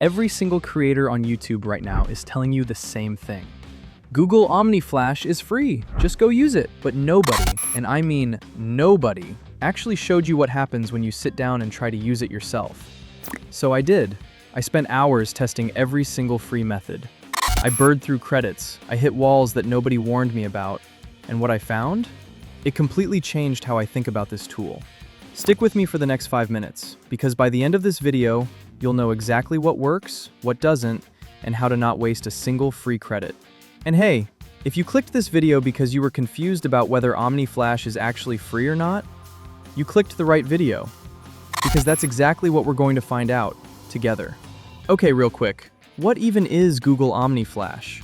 Every single creator on YouTube right now is telling you the same thing. Google Omni Flash is free, just go use it. But nobody, and I mean nobody, actually showed you what happens when you sit down and try to use it yourself. So I did. I spent hours testing every single free method. I burrowed through credits, I hit walls that nobody warned me about, and what I found? It completely changed how I think about this tool. Stick with me for the next 5 minutes, because by the end of this video, you'll know exactly what works, what doesn't, and how to not waste a single free credit. And hey, if you clicked this video because you were confused about whether Omni Flash is actually free or not, you clicked the right video, because that's exactly what we're going to find out together. Okay, real quick, what even is Google Omni Flash?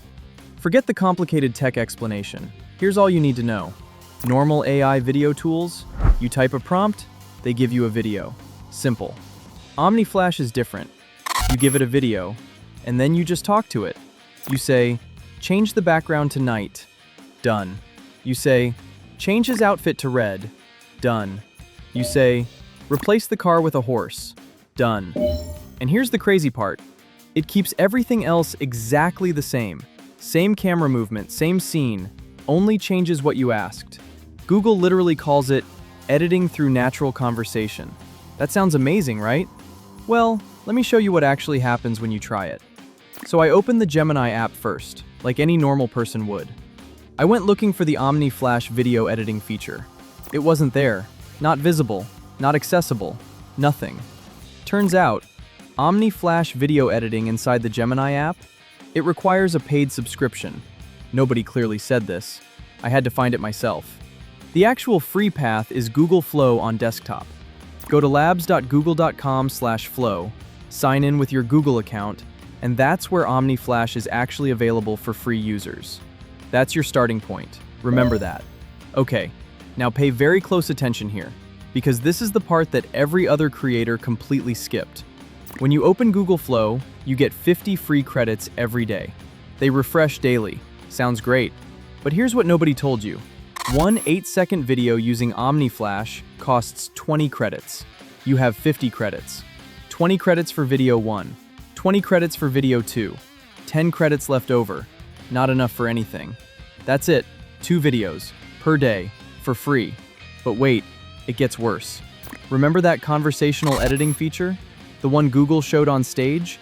Forget the complicated tech explanation. Here's all you need to know. Normal AI video tools, you type a prompt, they give you a video. Simple. Omni Flash is different. You give it a video, and then you just talk to it. You say, change the background to night. Done. You say, change his outfit to red. Done. You say, replace the car with a horse. Done. And here's the crazy part. It keeps everything else exactly the same. Same camera movement, same scene, only changes what you asked. Google literally calls it editing through natural conversation. That sounds amazing, right? Well, let me show you what actually happens when you try it. So I opened the Gemini app first, like any normal person would. I went looking for the Omni Flash video editing feature. It wasn't there, not visible, not accessible, nothing. Turns out, Omni Flash video editing inside the Gemini app, it requires a paid subscription. Nobody clearly said this. I had to find it myself. The actual free path is Google Flow on desktop. Go to labs.google.com/flow, sign in with your Google account, and that's where Omni Flash is actually available for free users. That's your starting point. Remember that. Okay, now pay very close attention here, because this is the part that every other creator completely skipped. When you open Google Flow, you get 50 free credits every day. They refresh daily. Sounds great. But here's what nobody told you. One 8-second video using Omni Flash costs 20 credits. You have 50 credits. 20 credits for video 1, 20 credits for video 2, 10 credits left over. Not enough for anything. That's it, 2 videos per day for free. But wait, it gets worse. Remember that conversational editing feature? The one Google showed on stage,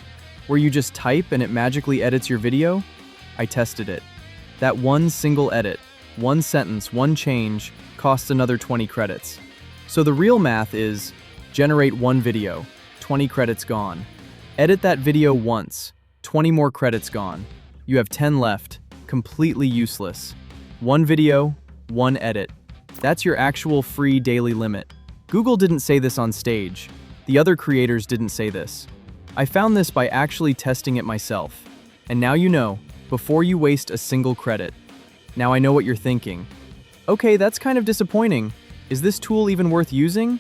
where you just type and it magically edits your video? I tested it. That one single edit, one sentence, one change, costs another 20 credits. So the real math is, generate one video, 20 credits gone. Edit that video once, 20 more credits gone. You have 10 left, completely useless. One video, one edit. That's your actual free daily limit. Google didn't say this on stage. The other creators didn't say this. I found this by actually testing it myself. And now you know, before you waste a single credit. Now I know what you're thinking. Okay, that's kind of disappointing. Is this tool even worth using?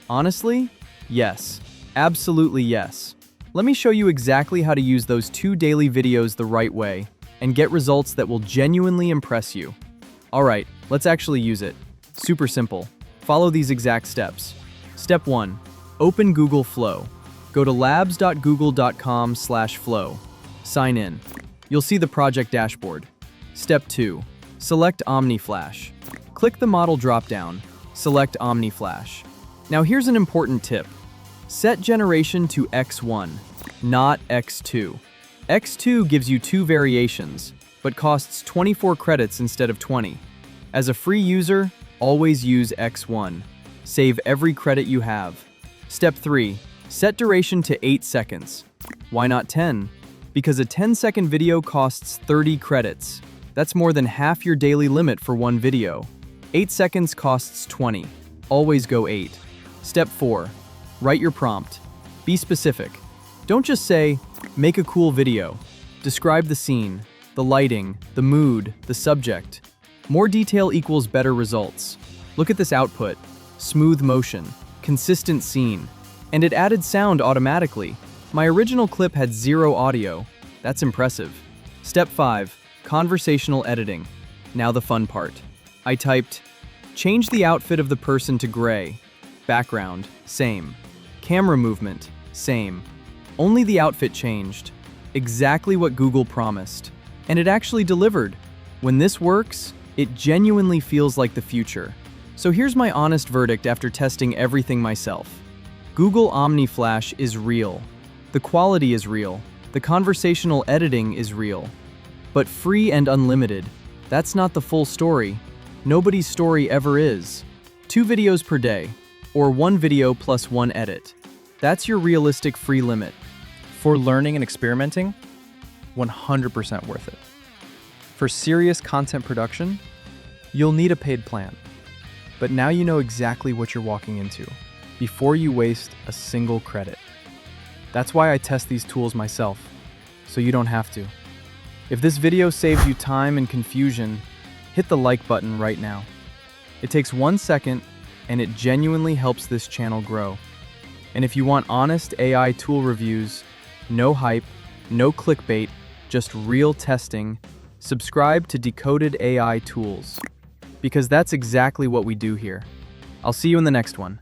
Honestly, yes. Absolutely yes. Let me show you exactly how to use those 2 daily videos the right way and get results that will genuinely impress you. Alright, let's actually use it. Super simple. Follow these exact steps. Step 1. Open Google Flow. Go to labs.google.com/flow. Sign in. You'll see the project dashboard. Step 2. Select Omni Flash. Click the model dropdown. Select Omni Flash. Now here's an important tip. Set generation to X1, not X2. X2 gives you 2 variations, but costs 24 credits instead of 20. As a free user, always use X1. Save every credit you have. Step 3. Set duration to 8 seconds. Why not 10? Because a 10-second video costs 30 credits. That's more than half your daily limit for one video. 8 seconds costs 20. Always go 8. Step 4. Write your prompt. Be specific. Don't just say, make a cool video. Describe the scene, the lighting, the mood, the subject. More detail equals better results. Look at this output. Smooth motion. Consistent scene. And it added sound automatically. My original clip had 0 audio. That's impressive. Step 5. Conversational editing. Now the fun part. I typed, change the outfit of the person to gray. Background, same. Camera movement, same. Only the outfit changed. Exactly what Google promised. And it actually delivered. When this works, it genuinely feels like the future. So here's my honest verdict after testing everything myself. Google Omni Flash is real. The quality is real. The conversational editing is real. But free and unlimited, that's not the full story. Nobody's story ever is. 2 videos per day, or 1 video plus 1 edit. That's your realistic free limit. For learning and experimenting, 100% worth it. For serious content production, you'll need a paid plan. But now you know exactly what you're walking into, before you waste a single credit. That's why I test these tools myself, so you don't have to. If this video saves you time and confusion, hit the like button right now. It takes 1 second, and it genuinely helps this channel grow. And if you want honest AI tool reviews, no hype, no clickbait, just real testing, subscribe to Decoded AI Tools. Because that's exactly what we do here. I'll see you in the next one.